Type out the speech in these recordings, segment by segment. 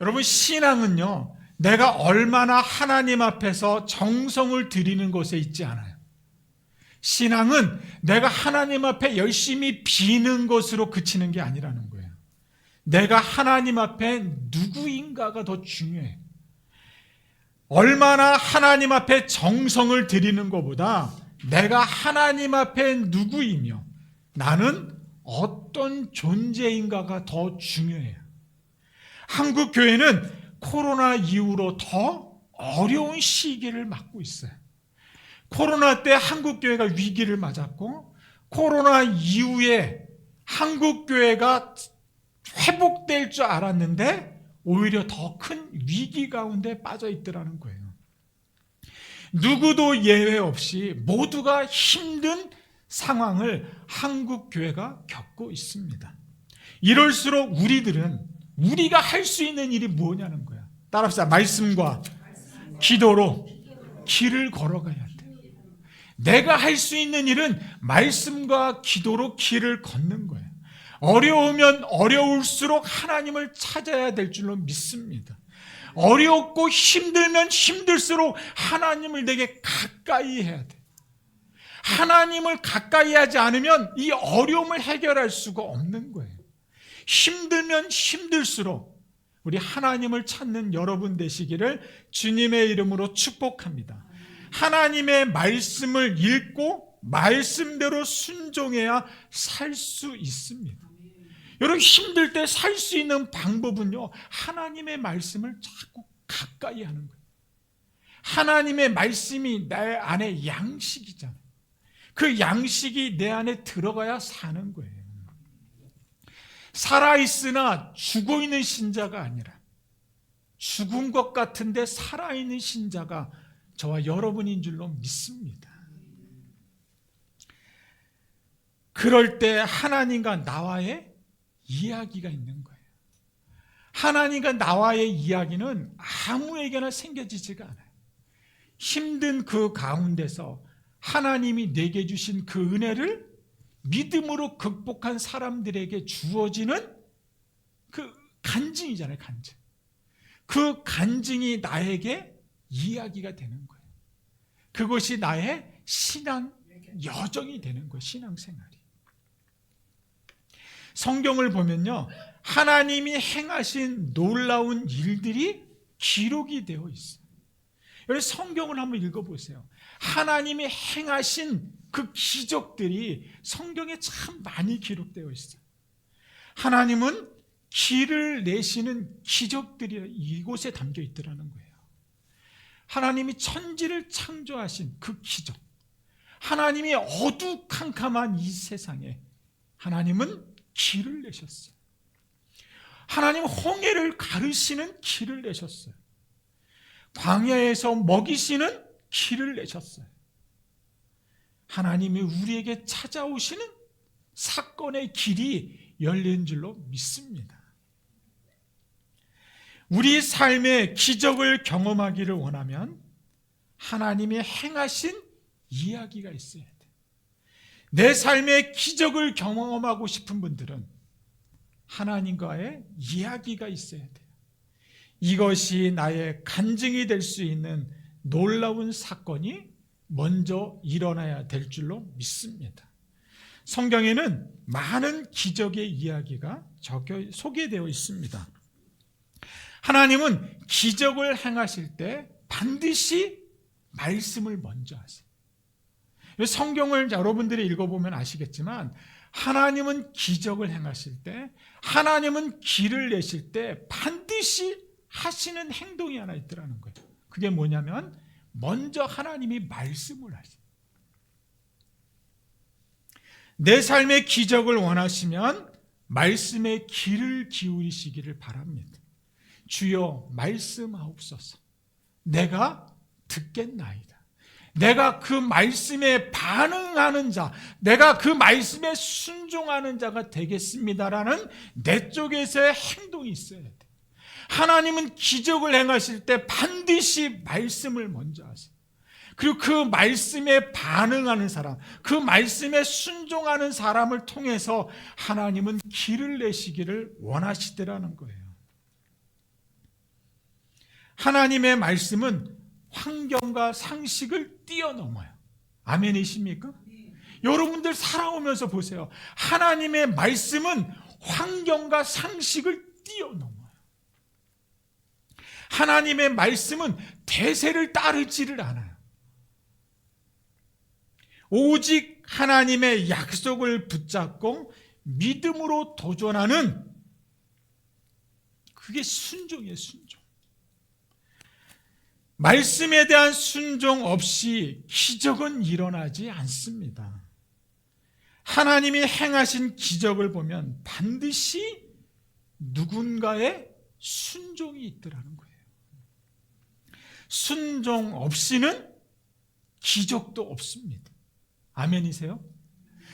여러분, 신앙은요, 내가 얼마나 하나님 앞에서 정성을 들이는 것에 있지 않아요. 신앙은 내가 하나님 앞에 열심히 비는 것으로 그치는 게 아니라는 거예요. 내가 하나님 앞에 누구인가가 더 중요해요. 얼마나 하나님 앞에 정성을 들이는 것보다 내가 하나님 앞에 누구이며 나는 어떤 존재인가가 더 중요해요. 한국 교회는 코로나 이후로 더 어려운 시기를 맞고 있어요. 코로나 때 한국 교회가 위기를 맞았고, 코로나 이후에 한국 교회가 회복될 줄 알았는데 오히려 더 큰 위기 가운데 빠져 있더라는 거예요. 누구도 예외 없이 모두가 힘든 상황을 한국 교회가 겪고 있습니다. 이럴수록 우리가 할 수 있는 일이 뭐냐는 거야. 따라합시다. 말씀과 기도로 길을 걸어가야 돼. 내가 할 수 있는 일은 말씀과 기도로 길을 걷는 거예요. 어려우면 어려울수록 하나님을 찾아야 될 줄로 믿습니다. 어렵고 힘들면 힘들수록 하나님을 내게 가까이 해야 돼. 하나님을 가까이 하지 않으면 이 어려움을 해결할 수가 없는 거예요. 힘들면 힘들수록 우리 하나님을 찾는 여러분 되시기를 주님의 이름으로 축복합니다. 하나님의 말씀을 읽고 말씀대로 순종해야 살 수 있습니다. 여러분, 힘들 때 살 수 있는 방법은요, 하나님의 말씀을 자꾸 가까이 하는 거예요. 하나님의 말씀이 내 안에 양식이잖아요. 그 양식이 내 안에 들어가야 사는 거예요. 살아있으나 죽어있는 신자가 아니라 죽은 것 같은데 살아있는 신자가 저와 여러분인 줄로 믿습니다. 그럴 때 하나님과 나와의 이야기가 있는 거예요. 하나님과 나와의 이야기는 아무에게나 생겨지지가 않아요. 힘든 그 가운데서 하나님이 내게 주신 그 은혜를 믿음으로 극복한 사람들에게 주어지는 그 간증이잖아요, 간증. 그 간증이 나에게 이야기가 되는 거예요. 그것이 나의 신앙 여정이 되는 거예요, 신앙생활이. 성경을 보면요, 하나님이 행하신 놀라운 일들이 기록이 되어 있어요. 여러분, 성경을 한번 읽어보세요. 하나님이 행하신 그 기적들이 성경에 참 많이 기록되어 있어요. 하나님은 길을 내시는 기적들이 이곳에 담겨 있더라는 거예요. 하나님이 천지를 창조하신 그 기적, 하나님이 어두캄캄한 이 세상에 하나님은 길을 내셨어요. 하나님 홍해를 가르시는 길을 내셨어요. 광야에서 먹이시는 길을 내셨어요. 하나님이 우리에게 찾아오시는 사건의 길이 열린 줄로 믿습니다. 우리 삶의 기적을 경험하기를 원하면 하나님이 행하신 이야기가 있어야 돼. 내 삶의 기적을 경험하고 싶은 분들은 하나님과의 이야기가 있어야 돼요. 이것이 나의 간증이 될 수 있는 놀라운 사건이 먼저 일어나야 될 줄로 믿습니다. 성경에는 많은 기적의 이야기가 소개되어 있습니다. 하나님은 기적을 행하실 때 반드시 말씀을 먼저 하세요. 성경을 여러분들이 읽어보면 아시겠지만 하나님은 기적을 행하실 때, 하나님은 길을 내실 때 반드시 하시는 행동이 하나 있더라는 거예요. 그게 뭐냐면 먼저 하나님이 말씀을 하세요. 내 삶의 기적을 원하시면 말씀에 귀를 기울이시기를 바랍니다. 주여 말씀하옵소서. 내가 듣겠나이다. 내가 그 말씀에 반응하는 자, 내가 그 말씀에 순종하는 자가 되겠습니다라는 내 쪽에서의 행동이 있어야 돼. 하나님은 기적을 행하실 때 반드시 말씀을 먼저 하세요. 그리고 그 말씀에 반응하는 사람, 그 말씀에 순종하는 사람을 통해서 하나님은 길을 내시기를 원하시더라는 거예요. 하나님의 말씀은 환경과 상식을 뛰어넘어요. 아멘이십니까? 여러분들 살아오면서 보세요. 하나님의 말씀은 환경과 상식을 뛰어넘어요. 하나님의 말씀은 대세를 따르지를 않아요. 오직 하나님의 약속을 붙잡고 믿음으로 도전하는, 그게 순종이에요. 순종. 말씀에 대한 순종 없이 기적은 일어나지 않습니다. 하나님이 행하신 기적을 보면 반드시 누군가의 순종이 있더라는 거예요. 순종 없이는 기적도 없습니다. 아멘이세요?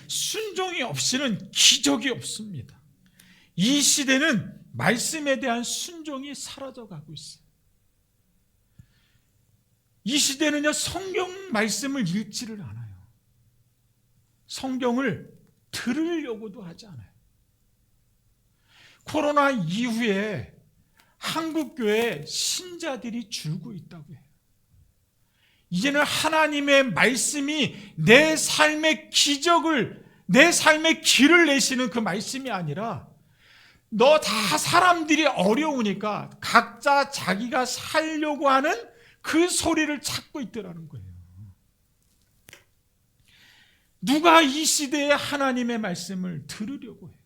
순종이 없이는 기적이 없습니다. 이 시대는 말씀에 대한 순종이 사라져가고 있어요. 이 시대는요, 성경 말씀을 읽지를 않아요. 성경을 들으려고도 하지 않아요. 코로나 이후에 한국교회 신자들이 줄고 있다고 해요. 이제는 하나님의 말씀이 내 삶의 기적을, 내 삶의 길을 내시는 그 말씀이 아니라, 너 다 사람들이 어려우니까 각자 자기가 살려고 하는 그 소리를 찾고 있더라는 거예요. 누가 이 시대에 하나님의 말씀을 들으려고 해요?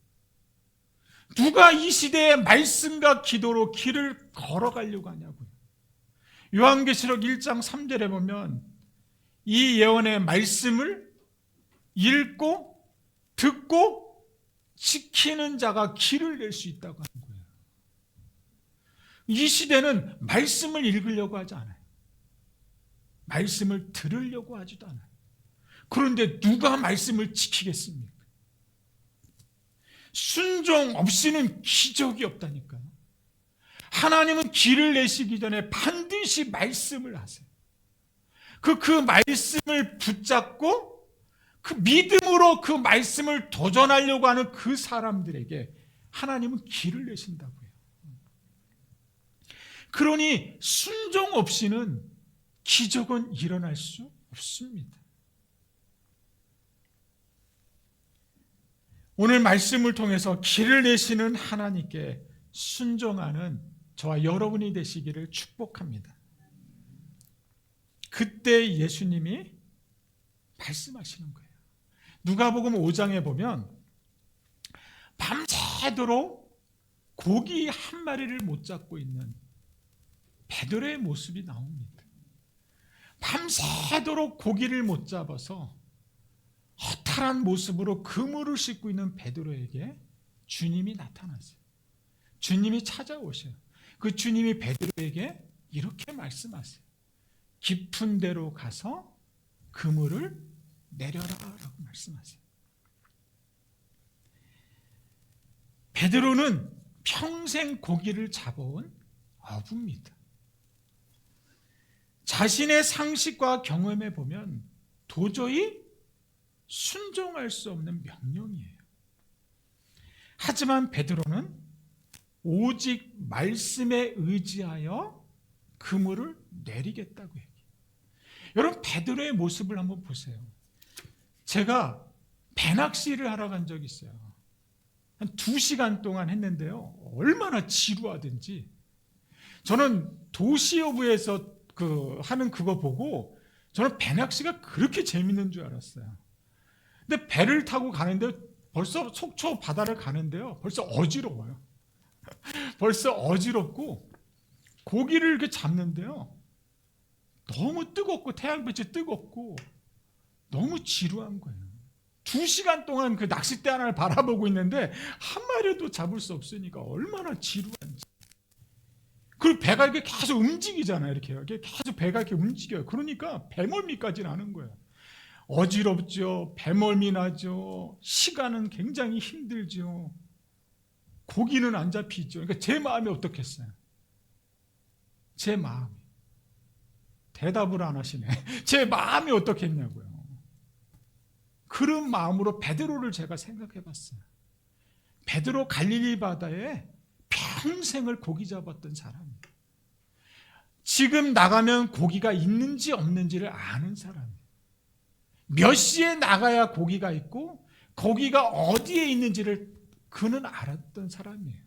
누가 이 시대의 말씀과 기도로 길을 걸어가려고 하냐고요. 요한계시록 1장 3절에 보면 이 예언의 말씀을 읽고 듣고 지키는 자가 길을 낼 수 있다고 하는 거예요. 이 시대는 말씀을 읽으려고 하지 않아요. 말씀을 들으려고 하지도 않아요. 그런데 누가 말씀을 지키겠습니까? 순종 없이는 기적이 없다니까요. 하나님은 길을 내시기 전에 반드시 말씀을 하세요. 그 말씀을 붙잡고 그 믿음으로 그 말씀을 도전하려고 하는 그 사람들에게 하나님은 길을 내신다고요. 그러니 순종 없이는 기적은 일어날 수 없습니다. 오늘 말씀을 통해서 길을 내시는 하나님께 순종하는 저와 여러분이 되시기를 축복합니다. 그때 예수님이 말씀하시는 거예요. 누가복음 5장에 보면 밤새도록 고기 한 마리를 못 잡고 있는 베드로의 모습이 나옵니다. 밤새도록 고기를 못 잡아서 허탈한 모습으로 그물을 씻고 있는 베드로에게 주님이 나타나세요. 주님이 찾아오셔요. 그 주님이 베드로에게 이렇게 말씀하세요. 깊은 데로 가서 그물을 내려라 라고 말씀하세요. 베드로는 평생 고기를 잡아온 어부입니다. 자신의 상식과 경험에 보면 도저히 순종할 수 없는 명령이에요. 하지만 베드로는 오직 말씀에 의지하여 그물을 내리겠다고 해요. 여러분, 베드로의 모습을 한번 보세요. 제가 배낚시를 하러 간 적이 있어요. 한 2시간 동안 했는데요. 얼마나 지루하든지. 저는 도시어부에서 하는 그거 보고 저는 배낚시가 그렇게 재밌는 줄 알았어요. 근데 배를 타고 가는데 벌써 속초 바다를 가는데요. 벌써 어지러워요. 벌써 어지럽고 고기를 이렇게 잡는데요. 너무 뜨겁고 태양빛이 뜨겁고 너무 지루한 거예요. 2시간 동안 그 낚싯대 하나를 바라보고 있는데 한 마리도 잡을 수 없으니까 얼마나 지루한지. 그리고 배가 이렇게 계속 움직이잖아요. 이렇게 계속 배가 이렇게 움직여요. 그러니까 배멀미까지 나는 거예요. 어지럽죠. 배멀미 나죠. 시간은 굉장히 힘들죠. 고기는 안 잡히죠. 그러니까 제 마음이 어떻겠어요? 제 마음이. 대답을 안 하시네. 제 마음이 어떻겠냐고요. 그런 마음으로 베드로를 제가 생각해 봤어요. 베드로 갈릴리 바다에 평생을 고기 잡았던 사람이에요. 지금 나가면 고기가 있는지 없는지를 아는 사람이에요. 몇 시에 나가야 고기가 있고 고기가 어디에 있는지를 그는 알았던 사람이에요.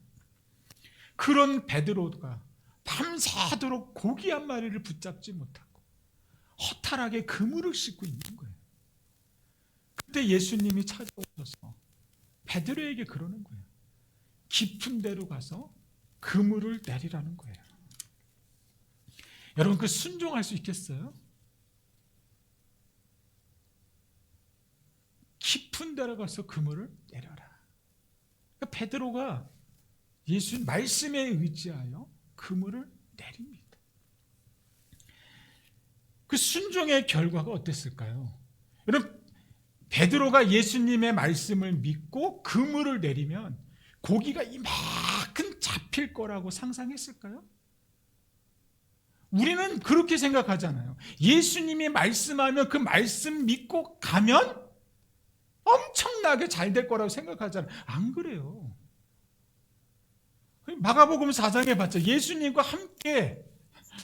그런 베드로가 밤새도록 고기 한 마리를 붙잡지 못하고 허탈하게 그물을 씻고 있는 거예요. 그때 예수님이 찾아오셔서 베드로에게 그러는 거예요. 깊은 데로 가서 그물을 내리라는 거예요. 여러분, 그 순종할 수 있겠어요? 깊은 데로 가서 그물을 내려라. 그러니까 베드로가 예수 말씀에 의지하여 그물을 내립니다. 그 순종의 결과가 어땠을까요? 여러분, 베드로가 예수님의 말씀을 믿고 그물을 내리면 고기가 이만큼 잡힐 거라고 상상했을까요? 우리는 그렇게 생각하잖아요. 예수님이 말씀하면 그 말씀 믿고 가면 엄청나게 잘 될 거라고 생각하잖아요. 안 그래요. 마가복음 4장에 봤죠. 예수님과 함께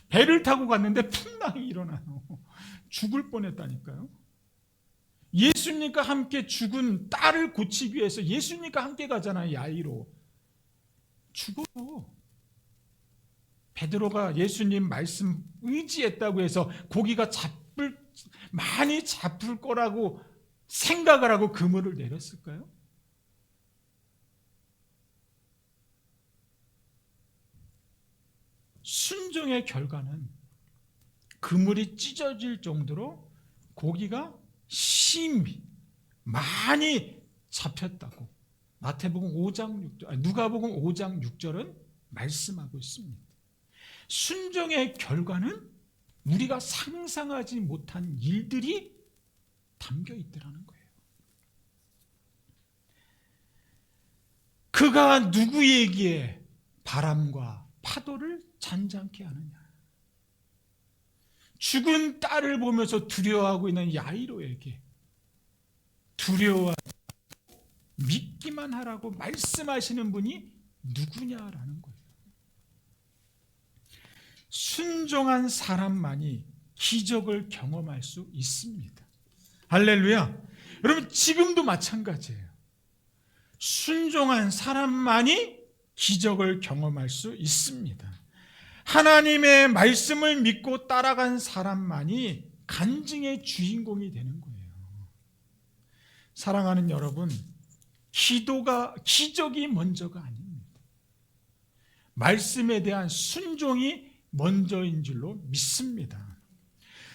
배를 타고 갔는데 풍랑이 일어나요. 죽을 뻔했다니까요. 예수님과 함께 죽은 딸을 고치기 위해서 예수님과 함께 가잖아요. 야이로. 죽어요. 베드로가 예수님 말씀 의지했다고 해서 고기가 많이 잡힐 거라고 생각을 하고 그물을 내렸을까요? 순종의 결과는 그물이 찢어질 정도로 고기가 심히 많이 잡혔다고 마태복음 5장 6절, 누가복음 5장 6절은 말씀하고 있습니다. 순종의 결과는 우리가 상상하지 못한 일들이 담겨 있더라는 거예요. 그가 누구에게 바람과 파도를 잔잔케 하느냐? 죽은 딸을 보면서 두려워하고 있는 야이로에게 두려워하지 믿기만 하라고 말씀하시는 분이 누구냐라는 거예요. 순종한 사람만이 기적을 경험할 수 있습니다. 할렐루야. 여러분, 지금도 마찬가지예요. 순종한 사람만이 기적을 경험할 수 있습니다. 하나님의 말씀을 믿고 따라간 사람만이 간증의 주인공이 되는 거예요. 사랑하는 여러분, 기적이 먼저가 아닙니다. 말씀에 대한 순종이 먼저인 줄로 믿습니다.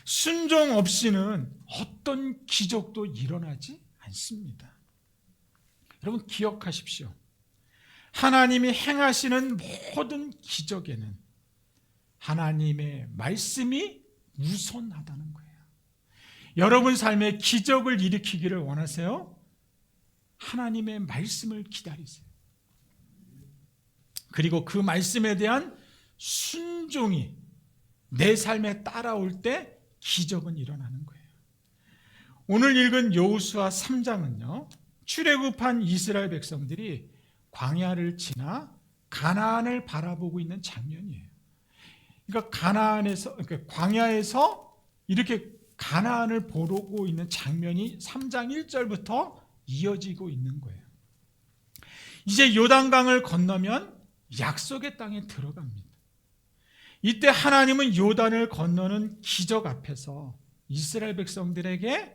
순종 없이는 어떤 기적도 일어나지 않습니다. 여러분, 기억하십시오. 하나님이 행하시는 모든 기적에는 하나님의 말씀이 우선하다는 거예요. 여러분 삶에 기적을 일으키기를 원하세요? 하나님의 말씀을 기다리세요. 그리고 그 말씀에 대한 순종이 내 삶에 따라올 때 기적은 일어나는 거예요. 오늘 읽은 여호수아 3장은요, 출애굽한 이스라엘 백성들이 광야를 지나 가나안을 바라보고 있는 장면이에요. 그러니까 광야에서 이렇게 가나안을 보고 있는 장면이 3장 1절부터 이어지고 있는 거예요. 이제 요단강을 건너면 약속의 땅에 들어갑니다. 이때 하나님은 요단을 건너는 기적 앞에서 이스라엘 백성들에게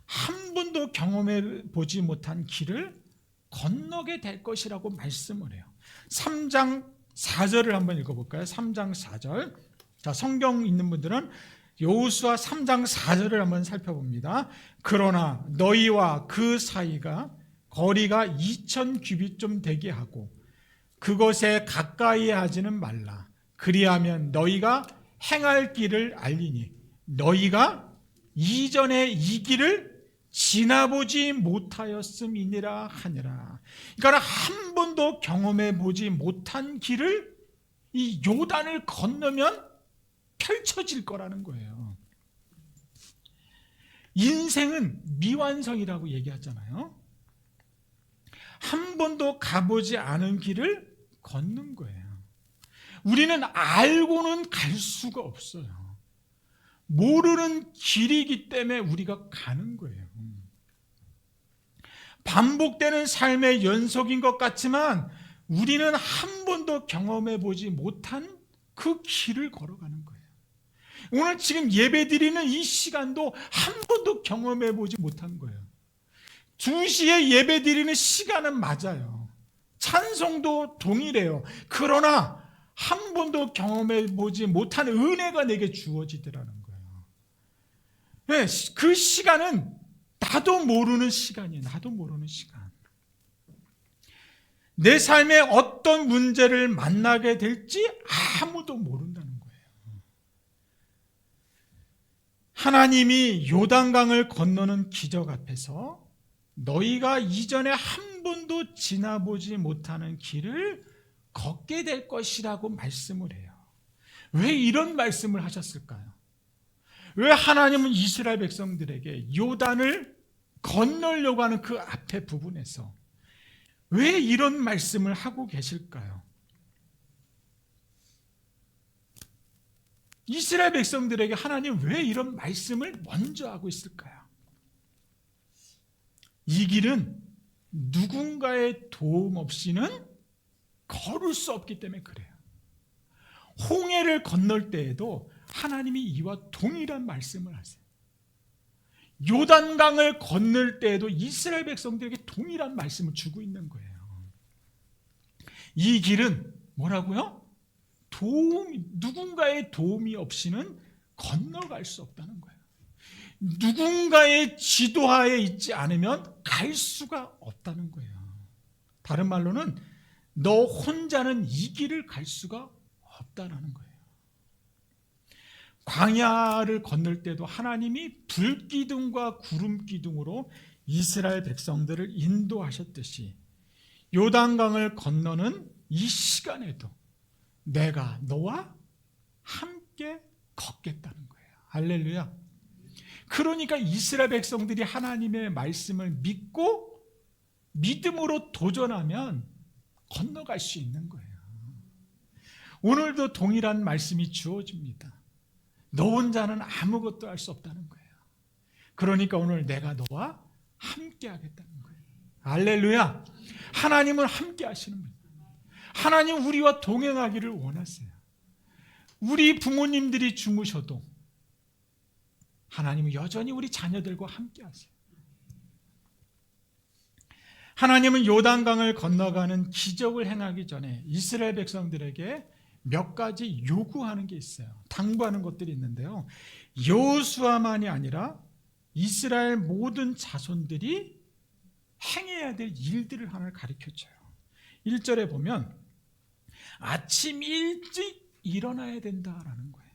한 번도 경험해 보지 못한 길을 건너게 될 것이라고 말씀을 해요. 3장 4절을 한번 읽어볼까요? 3장 4절. 자, 성경 있는 분들은 여호수아 3장 4절을 한번 살펴봅니다. 그러나 너희와 그 사이가 거리가 2000 규빗 좀 되게 하고 그것에 가까이 하지는 말라. 그리하면 너희가 행할 길을 알리니 너희가 이전에 이 길을 지나보지 못하였음이니라 하니라. 그러니까 한 번도 경험해 보지 못한 길을 이 요단을 건너면 펼쳐질 거라는 거예요. 인생은 미완성이라고 얘기하잖아요. 한 번도 가보지 않은 길을 걷는 거예요. 우리는 알고는 갈 수가 없어요. 모르는 길이기 때문에 우리가 가는 거예요. 반복되는 삶의 연속인 것 같지만 우리는 한 번도 경험해 보지 못한 그 길을 걸어가는 거예요. 오늘 지금 예배 드리는 이 시간도 한 번도 경험해 보지 못한 거예요. 2시에 예배 드리는 시간은 맞아요. 찬송도 동일해요. 그러나 한 번도 경험해 보지 못한 은혜가 내게 주어지더라는 거예요. 네, 그 시간은 나도 모르는 시간이에요. 나도 모르는 시간. 내 삶에 어떤 문제를 만나게 될지 아무도 모른다는 거예요. 하나님이 요단강을 건너는 기적 앞에서 너희가 이전에 한 번도 지나보지 못하는 길을 걷게 될 것이라고 말씀을 해요. 왜 이런 말씀을 하셨을까요? 왜 하나님은 이스라엘 백성들에게 요단을 건너려고 하는 그 앞에 부분에서 왜 이런 말씀을 하고 계실까요? 이스라엘 백성들에게 하나님 왜 이런 말씀을 먼저 하고 있을까요? 이 길은 누군가의 도움 없이는 걸을 수 없기 때문에 그래요. 홍해를 건널 때에도 하나님이 이와 동일한 말씀을 하세요. 요단강을 건널 때에도 이스라엘 백성들에게 동일한 말씀을 주고 있는 거예요. 이 길은 뭐라고요? 누군가의 도움이 없이는 건너갈 수 없다는 거예요. 누군가의 지도하에 있지 않으면 갈 수가 없다는 거예요. 다른 말로는 너 혼자는 이 길을 갈 수가 없다는 거예요. 광야를 건널 때도 하나님이 불기둥과 구름기둥으로 이스라엘 백성들을 인도하셨듯이 요단강을 건너는 이 시간에도 내가 너와 함께 걷겠다는 거예요. 할렐루야. 그러니까 이스라엘 백성들이 하나님의 말씀을 믿고 믿음으로 도전하면 건너갈 수 있는 거예요. 오늘도 동일한 말씀이 주어집니다. 너 혼자는 아무것도 할 수 없다는 거예요. 그러니까 오늘 내가 너와 함께 하겠다는 거예요. 할렐루야. 하나님은 함께 하시는 거예요. 하나님 우리와 동행하기를 원하세요. 우리 부모님들이 주무셔도 하나님은 여전히 우리 자녀들과 함께 하세요. 하나님은 요단강을 건너가는 기적을 행하기 전에 이스라엘 백성들에게 몇 가지 요구하는 게 있어요. 당부하는 것들이 있는데요. 여호수아만이 아니라 이스라엘 모든 자손들이 행해야 될 일들을 하나를 가르쳐줘요. 1절에 보면 아침 일찍 일어나야 된다라는 거예요.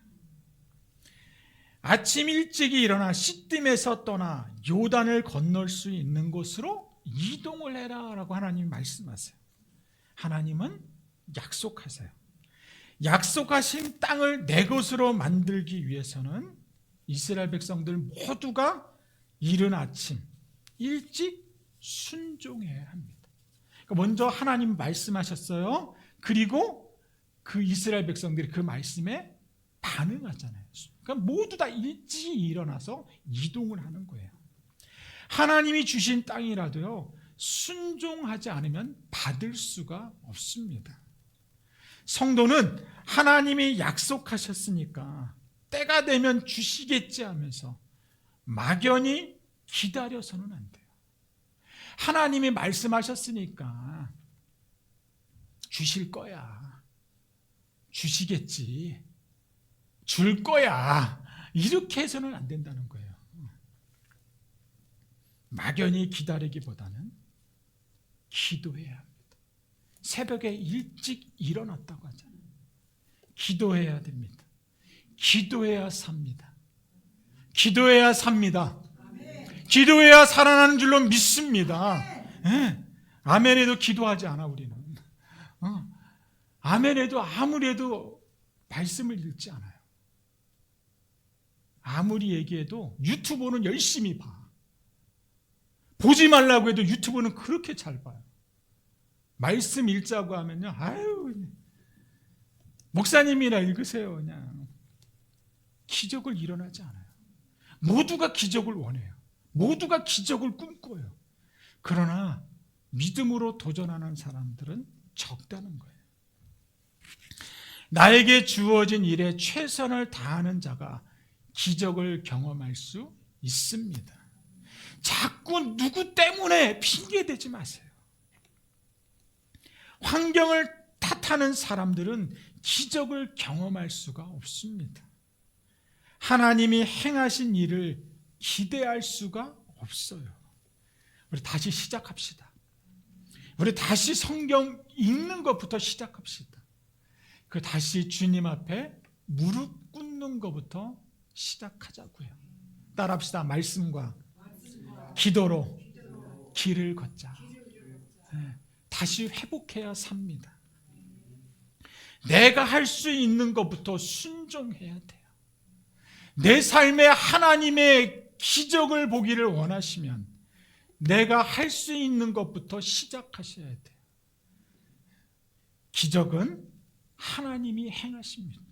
아침 일찍이 일어나 시딤에서 떠나 요단을 건널 수 있는 곳으로 이동을 해라라고 하나님이 말씀하세요. 하나님은 약속하세요. 약속하신 땅을 내 것으로 만들기 위해서는 이스라엘 백성들 모두가 이른 아침 일찍 순종해야 합니다. 그러니까 먼저 하나님 말씀하셨어요. 그리고 그 이스라엘 백성들이 그 말씀에 반응하잖아요. 그러니까 모두 다 일찍 일어나서 이동을 하는 거예요. 하나님이 주신 땅이라도요, 순종하지 않으면 받을 수가 없습니다. 성도는 하나님이 약속하셨으니까 때가 되면 주시겠지 하면서 막연히 기다려서는 안 돼요. 하나님이 말씀하셨으니까 주실 거야. 주시겠지. 줄 거야. 이렇게 해서는 안 된다는 거예요. 막연히 기다리기보다는 기도해야 합니다. 새벽에 일찍 일어났다고 하잖아요. 기도해야 됩니다. 기도해야 삽니다. 기도해야 삽니다. 기도해야 살아나는 줄로 믿습니다. 네. 아멘에도 기도하지 않아 우리는. 아멘에도 아무리 해도 말씀을 읽지 않아요. 아무리 얘기해도 유튜브는 열심히 봐. 보지 말라고 해도 유튜브는 그렇게 잘 봐요. 말씀 읽자고 하면요, 아유, 목사님이나 읽으세요. 그냥 기적을 일어나지 않아요. 모두가 기적을 원해요. 모두가 기적을 꿈꿔요. 그러나 믿음으로 도전하는 사람들은 적다는 거예요. 나에게 주어진 일에 최선을 다하는 자가 기적을 경험할 수 있습니다. 자꾸 누구 때문에 핑계대지 마세요. 환경을 탓하는 사람들은 기적을 경험할 수가 없습니다. 하나님이 행하신 일을 기대할 수가 없어요. 우리 다시 시작합시다. 우리 다시 성경 읽는 것부터 시작합시다. 그 다시 주님 앞에 무릎 꿇는 것부터 시작하자고요. 따라합시다. 말씀과 기도로 길을 걷자. 다시 회복해야 삽니다. 내가 할 수 있는 것부터 순종해야 돼요. 내 삶에 하나님의 기적을 보기를 원하시면 내가 할 수 있는 것부터 시작하셔야 돼요. 기적은 하나님이 행하십니다.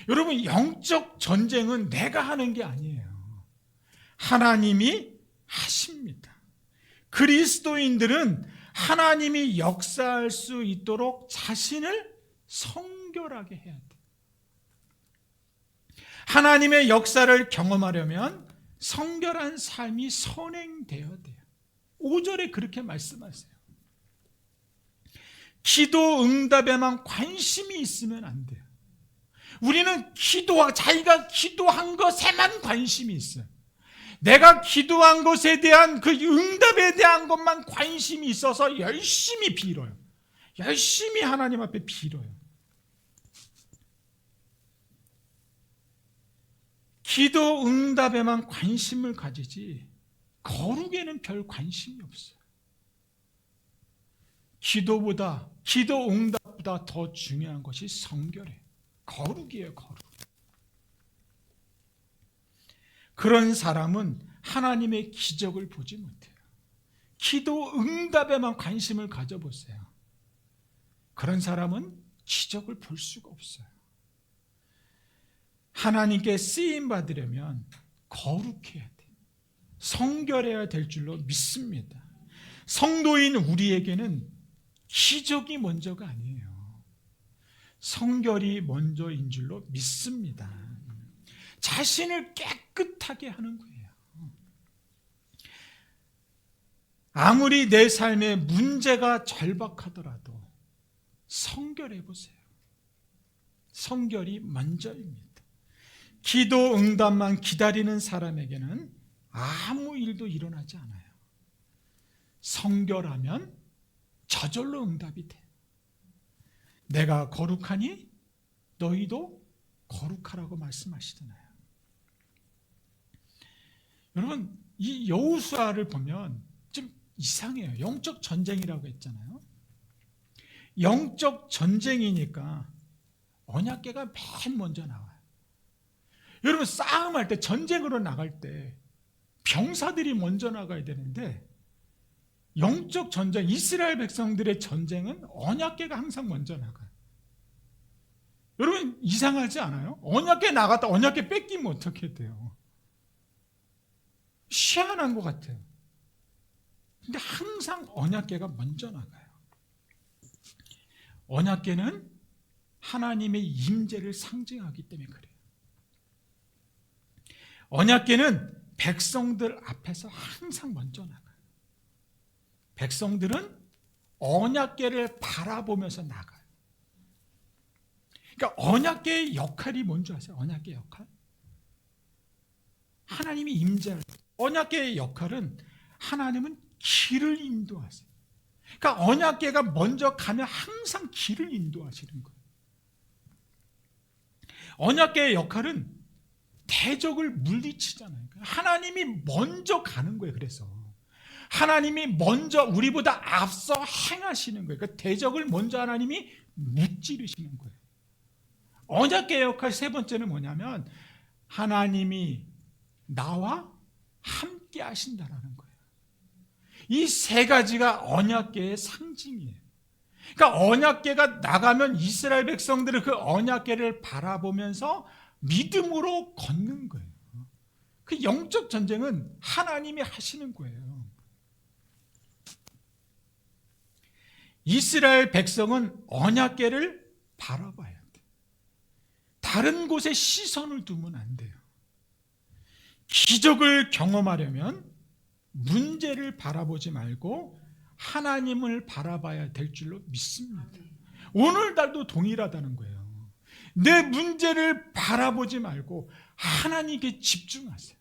여러분, 영적 전쟁은 내가 하는 게 아니에요. 하나님이 하십니다. 그리스도인들은 하나님이 역사할 수 있도록 자신을 성결하게 해야 돼요. 하나님의 역사를 경험하려면 성결한 삶이 선행되어야 돼요. 5절에 그렇게 말씀하세요. 기도 응답에만 관심이 있으면 안 돼요. 우리는 자기가 기도한 것에만 관심이 있어요. 내가 기도한 것에 대한 그 응답에 대한 것만 관심이 있어서 열심히 빌어요. 열심히 하나님 앞에 빌어요. 기도 응답에만 관심을 가지지 거룩에는 별 관심이 없어요. 기도 응답보다 더 중요한 것이 성결이에요. 거룩이에요, 거룩. 그런 사람은 하나님의 기적을 보지 못해요. 기도 응답에만 관심을 가져보세요. 그런 사람은 기적을 볼 수가 없어요. 하나님께 쓰임 받으려면 거룩해야 돼요. 성결해야 될 줄로 믿습니다. 성도인 우리에게는 기적이 먼저가 아니에요. 성결이 먼저인 줄로 믿습니다. 자신을 깨끗하게 하는 거예요. 아무리 내 삶에 문제가 절박하더라도 성결해 보세요. 성결이 먼저입니다. 기도 응답만 기다리는 사람에게는 아무 일도 일어나지 않아요. 성결하면 저절로 응답이 돼. 내가 거룩하니 너희도 거룩하라고 말씀하시잖아요. 여러분, 이 여호수아를 보면 좀 이상해요. 영적 전쟁이라고 했잖아요. 영적 전쟁이니까 언약궤가 맨 먼저 나와요. 여러분, 싸움할 때, 전쟁으로 나갈 때 병사들이 먼저 나가야 되는데 영적 전쟁, 이스라엘 백성들의 전쟁은 언약궤가 항상 먼저 나가요. 여러분, 이상하지 않아요? 언약궤 나갔다 언약궤 뺏기면 어떻게 돼요? 희한한 것 같아요. 근데 항상 언약궤가 먼저 나가요. 언약궤는 하나님의 임재를 상징하기 때문에 그래요. 언약궤는 백성들 앞에서 항상 먼저 나가요. 백성들은 언약궤를 바라보면서 나가요. 그러니까 언약궤의 역할이 뭔지 아세요? 언약궤의 역할? 하나님이 임재할 때 언약궤의 역할은 하나님은 길을 인도하세요. 그러니까 언약궤가 먼저 가면 항상 길을 인도하시는 거예요. 언약궤의 역할은 대적을 물리치잖아요. 하나님이 먼저 가는 거예요. 그래서 하나님이 먼저 우리보다 앞서 행하시는 거예요. 그러니까 대적을 먼저 하나님이 무찌르시는 거예요. 언약궤의 역할 세 번째는 뭐냐면 하나님이 나와 함께 하신다라는 거예요. 이 세 가지가 언약궤의 상징이에요. 그러니까 언약궤가 나가면 이스라엘 백성들은 그 언약궤를 바라보면서 믿음으로 걷는 거예요. 그 영적 전쟁은 하나님이 하시는 거예요. 이스라엘 백성은 언약궤를 바라봐야 돼. 다른 곳에 시선을 두면 안 돼요. 기적을 경험하려면 문제를 바라보지 말고 하나님을 바라봐야 될 줄로 믿습니다. 오늘날도 동일하다는 거예요. 내 문제를 바라보지 말고 하나님께 집중하세요.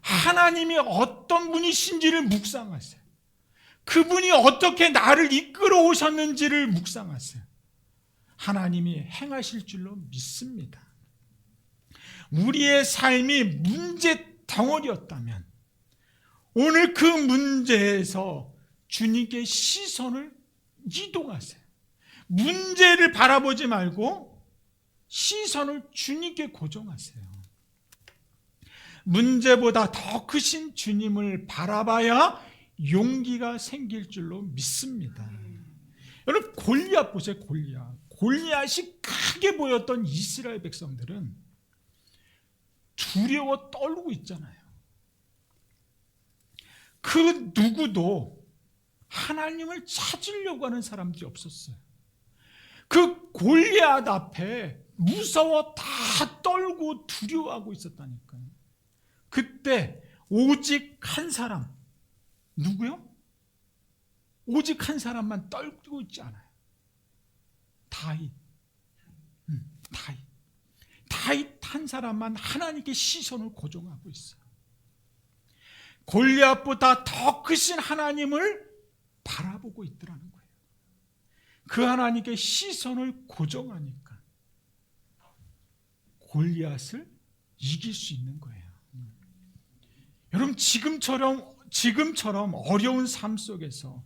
하나님이 어떤 분이신지를 묵상하세요. 그분이 어떻게 나를 이끌어 오셨는지를 묵상하세요. 하나님이 행하실 줄로 믿습니다. 우리의 삶이 문제 덩어리였다면 오늘 그 문제에서 주님께 시선을 이동하세요. 문제를 바라보지 말고 시선을 주님께 고정하세요. 문제보다 더 크신 주님을 바라봐야 용기가 생길 줄로 믿습니다. 여러분, 골리앗 보세요. 골리앗이 크게 보였던 이스라엘 백성들은 두려워 떨고 있잖아요. 그 누구도 하나님을 찾으려고 하는 사람들이 없었어요. 그 골리앗 앞에 무서워 다 떨고 두려워하고 있었다니까요. 그때 오직 한 사람, 누구요? 오직 한 사람만 떨고 있지 않아요. 다윗 한 사람만 하나님께 시선을 고정하고 있어요. 골리앗보다 더 크신 하나님을 바라보고 있더라는 거예요. 그 하나님께 시선을 고정하니까 골리앗을 이길 수 있는 거예요. 여러분, 지금처럼 어려운 삶 속에서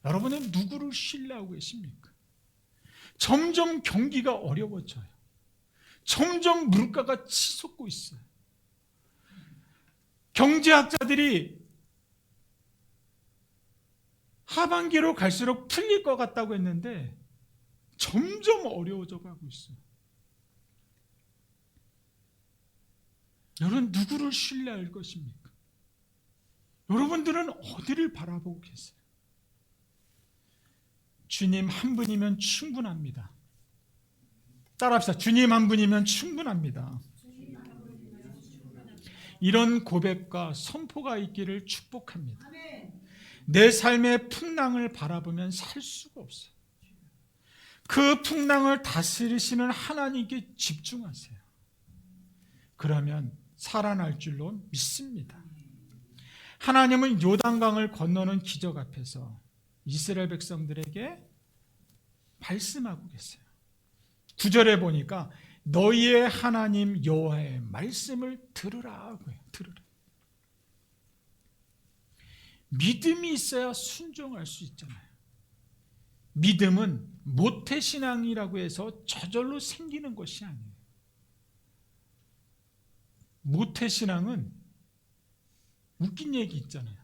여러분은 누구를 신뢰하고 계십니까? 점점 경기가 어려워져요. 점점 물가가 치솟고 있어요. 경제학자들이 하반기로 갈수록 풀릴 것 같다고 했는데 점점 어려워져 가고 있어요. 여러분, 누구를 신뢰할 것입니까? 여러분들은 어디를 바라보고 계세요? 주님 한 분이면 충분합니다. 따라합시다. 주님 한 분이면 충분합니다. 이런 고백과 선포가 있기를 축복합니다. 내 삶의 풍랑을 바라보면 살 수가 없어요. 그 풍랑을 다스리시는 하나님께 집중하세요. 그러면 살아날 줄로 믿습니다. 하나님은 요단강을 건너는 기적 앞에서 이스라엘 백성들에게 말씀하고 계세요. 9절에 보니까 너희의 하나님 여호와의 말씀을 들으라고 해요. 들으라. 믿음이 있어야 순종할 수 있잖아요. 믿음은 모태신앙이라고 해서 저절로 생기는 것이 아니에요. 모태신앙은 웃긴 얘기 있잖아요.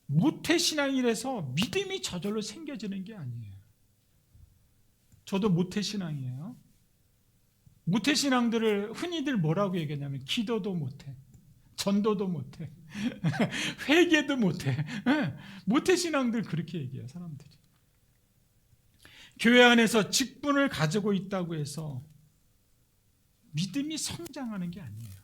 모태신앙이라서 믿음이 저절로 생겨지는 게 아니에요. 저도 모태신앙이에요. 모태신앙들을 흔히들 뭐라고 얘기하냐면 기도도 못해, 전도도 못해, 회개도 못해. 모태신앙들 그렇게 얘기해요, 사람들이. 교회 안에서 직분을 가지고 있다고 해서 믿음이 성장하는 게 아니에요.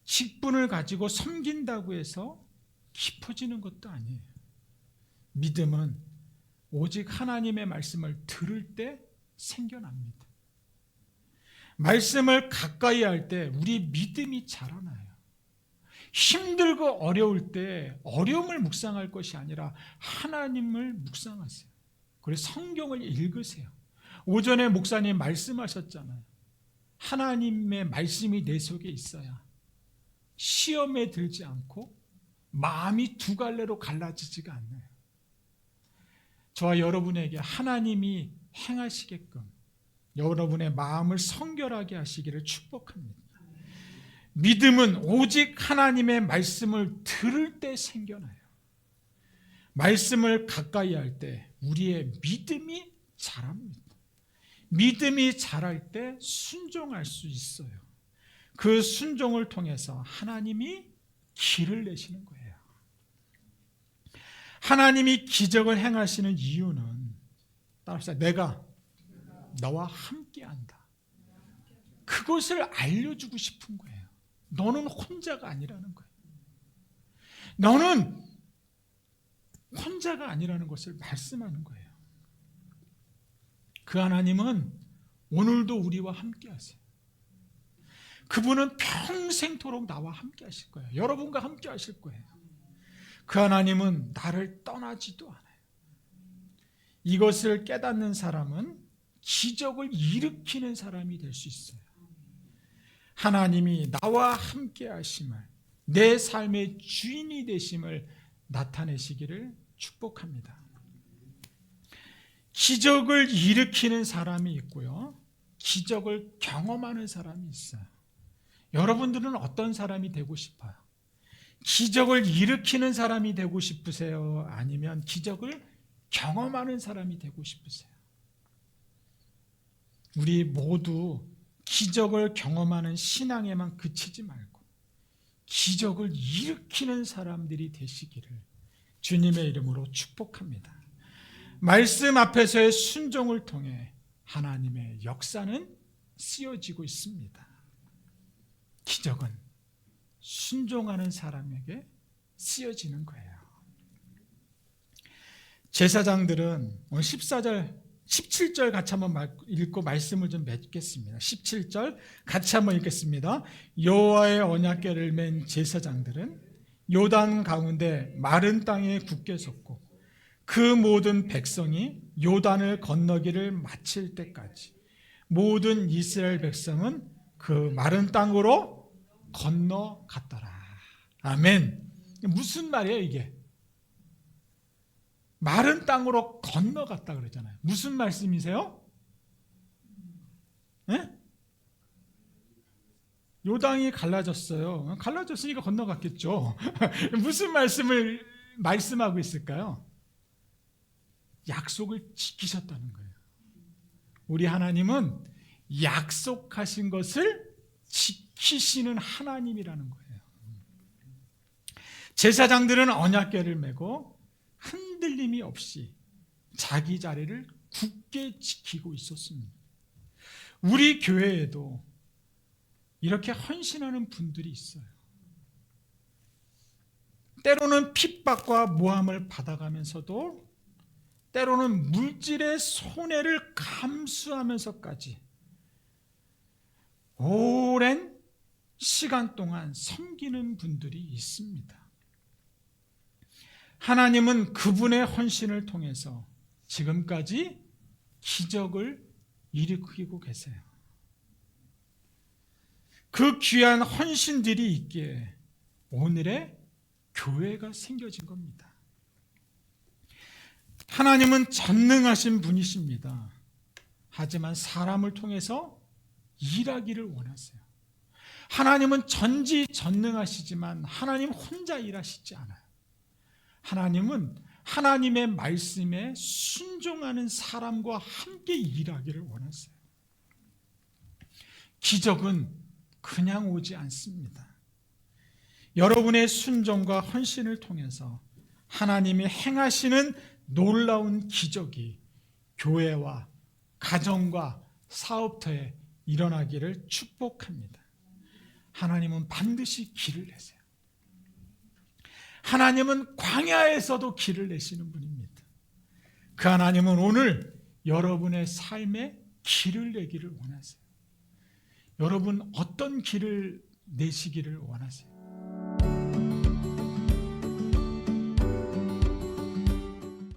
직분을 가지고 섬긴다고 해서 깊어지는 것도 아니에요. 믿음은 오직 하나님의 말씀을 들을 때 생겨납니다. 말씀을 가까이 할 때 우리 믿음이 자라나요. 힘들고 어려울 때 어려움을 묵상할 것이 아니라 하나님을 묵상하세요. 그래서 성경을 읽으세요. 오전에 목사님 말씀하셨잖아요. 하나님의 말씀이 내 속에 있어야 시험에 들지 않고 마음이 두 갈래로 갈라지지가 않아요. 저와 여러분에게 하나님이 행하시게끔 여러분의 마음을 성결하게 하시기를 축복합니다. 믿음은 오직 하나님의 말씀을 들을 때 생겨나요. 말씀을 가까이 할 때 우리의 믿음이 자랍니다. 믿음이 자랄 때 순종할 수 있어요. 그 순종을 통해서 하나님이 길을 내시는 거예요. 하나님이 기적을 행하시는 이유는 따라서 내가 너와 함께한다. 그것을 알려주고 싶은 거예요. 너는 혼자가 아니라는 거예요. 너는 혼자가 아니라는 것을 말씀하는 거예요. 그 하나님은 오늘도 우리와 함께 하세요. 그분은 평생토록 나와 함께 하실 거예요. 여러분과 함께 하실 거예요. 그 하나님은 나를 떠나지도 않아요. 이것을 깨닫는 사람은 기적을 일으키는 사람이 될 수 있어요. 하나님이 나와 함께 하심을, 내 삶의 주인이 되심을 나타내시기를 축복합니다. 기적을 일으키는 사람이 있고요, 기적을 경험하는 사람이 있어요. 여러분들은 어떤 사람이 되고 싶어요? 기적을 일으키는 사람이 되고 싶으세요? 아니면 기적을 경험하는 사람이 되고 싶으세요? 우리 모두 기적을 경험하는 신앙에만 그치지 말고 기적을 일으키는 사람들이 되시기를 주님의 이름으로 축복합니다. 말씀 앞에서의 순종을 통해 하나님의 역사는 쓰여지고 있습니다. 기적은 순종하는 사람에게 쓰여지는 거예요. 제사장들은 오늘 14절, 17절 같이 한번 읽고 말씀을 좀 맺겠습니다. 17절 같이 한번 읽겠습니다. 여호와의 언약궤를 맨 제사장들은 요단 가운데 마른 땅에 굳게 섰고 그 모든 백성이 요단을 건너기를 마칠 때까지 모든 이스라엘 백성은 그 마른 땅으로 건너갔더라. 아멘. 무슨 말이에요 이게? 마른 땅으로 건너갔다 그러잖아요. 무슨 말씀이세요? 네? 요단이 갈라졌어요. 갈라졌으니까 건너갔겠죠. 무슨 말씀을 말씀하고 있을까요? 약속을 지키셨다는 거예요. 우리 하나님은 약속하신 것을 지키시는 하나님이라는 거예요. 제사장들은 언약궤를 메고 흔들림이 없이 자기 자리를 굳게 지키고 있었습니다. 우리 교회에도 이렇게 헌신하는 분들이 있어요. 때로는 핍박과 모함을 받아가면서도 때로는 물질의 손해를 감수하면서까지 오랜 시간 동안 섬기는 분들이 있습니다. 하나님은 그분의 헌신을 통해서 지금까지 기적을 일으키고 계세요. 그 귀한 헌신들이 있기에 오늘의 교회가 생겨진 겁니다. 하나님은 전능하신 분이십니다. 하지만 사람을 통해서 일하기를 원하세요. 하나님은 전지전능하시지만 하나님 혼자 일하시지 않아요. 하나님은 하나님의 말씀에 순종하는 사람과 함께 일하기를 원하세요. 기적은 그냥 오지 않습니다. 여러분의 순종과 헌신을 통해서 하나님이 행하시는 놀라운 기적이 교회와 가정과 사업터에 일어나기를 축복합니다. 하나님은 반드시 길을 내세요. 하나님은 광야에서도 길을 내시는 분입니다. 그 하나님은 오늘 여러분의 삶에 길을 내기를 원하세요. 여러분 어떤 길을 내시기를 원하세요?